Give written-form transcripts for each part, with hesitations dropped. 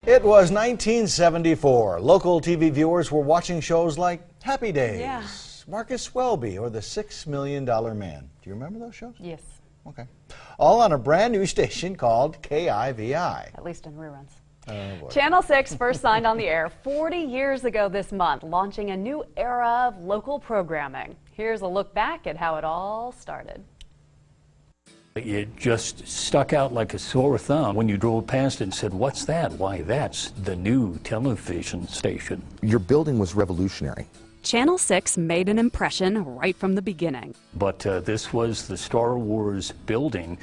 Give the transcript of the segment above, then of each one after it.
It was 1974. Local TV viewers were watching shows like Happy Days, Yeah. Marcus Welby, or The $6 Million Man. Do you remember those shows? Yes. Okay. All on a brand new station called KIVI. At least in reruns. Oh, boy. Channel 6 first signed on the air 40 years ago this month, launching a new era of local programming. Here's a look back at how it all started. It just stuck out like a sore thumb when you drove past it and said, "What's that?" Why, that's the new television station. Your building was revolutionary. Channel 6 made an impression right from the beginning. But this was the Star Wars building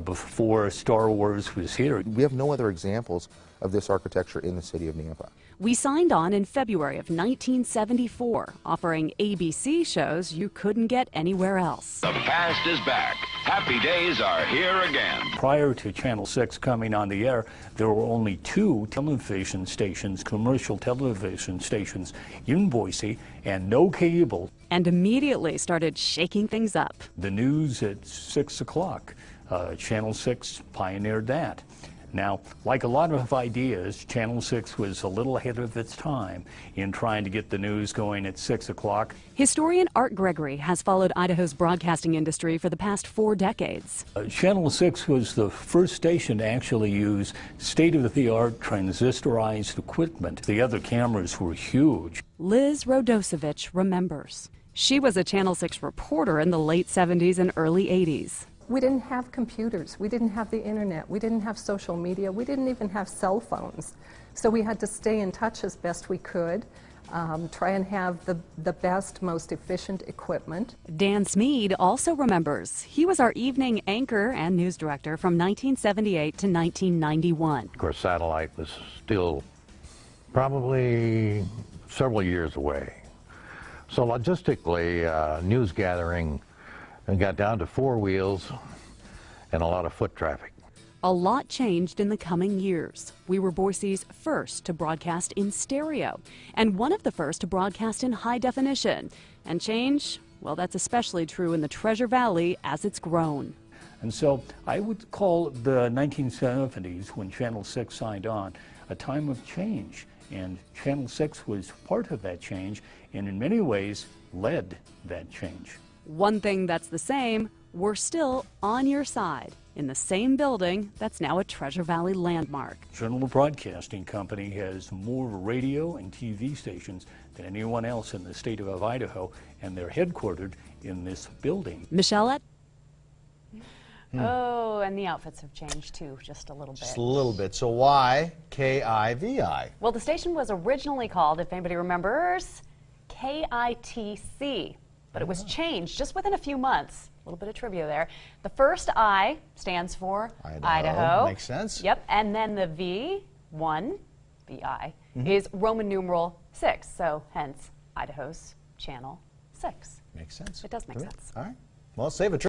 before Star Wars was here. We have no other examples of this architecture in the city of Nampa. We signed on in February of 1974, offering ABC shows you couldn't get anywhere else. The past is back. Happy days are here again. Prior to Channel 6 coming on the air, there were only 2 television stations, commercial television stations in Boise, and no cable. And immediately started shaking things up. The news at 6 o'clock, Channel 6 pioneered that. Now, like a lot of ideas, Channel 6 was a little ahead of its time in trying to get the news going at 6 o'clock. Historian Art Gregory has followed Idaho's broadcasting industry for the past 4 decades. Channel 6 was the first station to actually use state-of-the-art transistorized equipment. The other cameras were huge. Liz Rodosevich remembers. She was a Channel 6 reporter in the late 70s and early 80s. We didn't have computers, we didn't have the internet, we didn't have social media, we didn't even have cell phones. So we had to stay in touch as best we could, try and have the best, most efficient equipment. Dan Smead also remembers. He was our evening anchor and news director from 1978 to 1991. Of course, satellite was still probably several years away. So logistically, news gathering and got down to 4 wheels and a lot of foot traffic. A lot changed in the coming years. We were Boise's first to broadcast in stereo, and one of the first to broadcast in high definition. And change, well, that's especially true in the Treasure Valley as it's grown. And so I would call the 1970s, when Channel 6 signed on, a time of change. And Channel 6 was part of that change, and in many ways led that change. One thing that's the same, we're still on your side in the same building that's now a Treasure Valley landmark. Journal Broadcasting Company has more radio and TV stations than anyone else in the state of Idaho, and they're headquartered in this building. Michelle? Oh, and the outfits have changed too, just a little bit. Just a little bit. So why KIVI? Well, the station was originally called, if anybody remembers, KITC. But it was changed just within a few months. A little bit of trivia there. The first I stands for Idaho. Makes sense. Yep. And then the V1, VI, is Roman numeral 6. So hence Idaho's Channel 6. Makes sense. It does make sense. All right. Well, save a trip.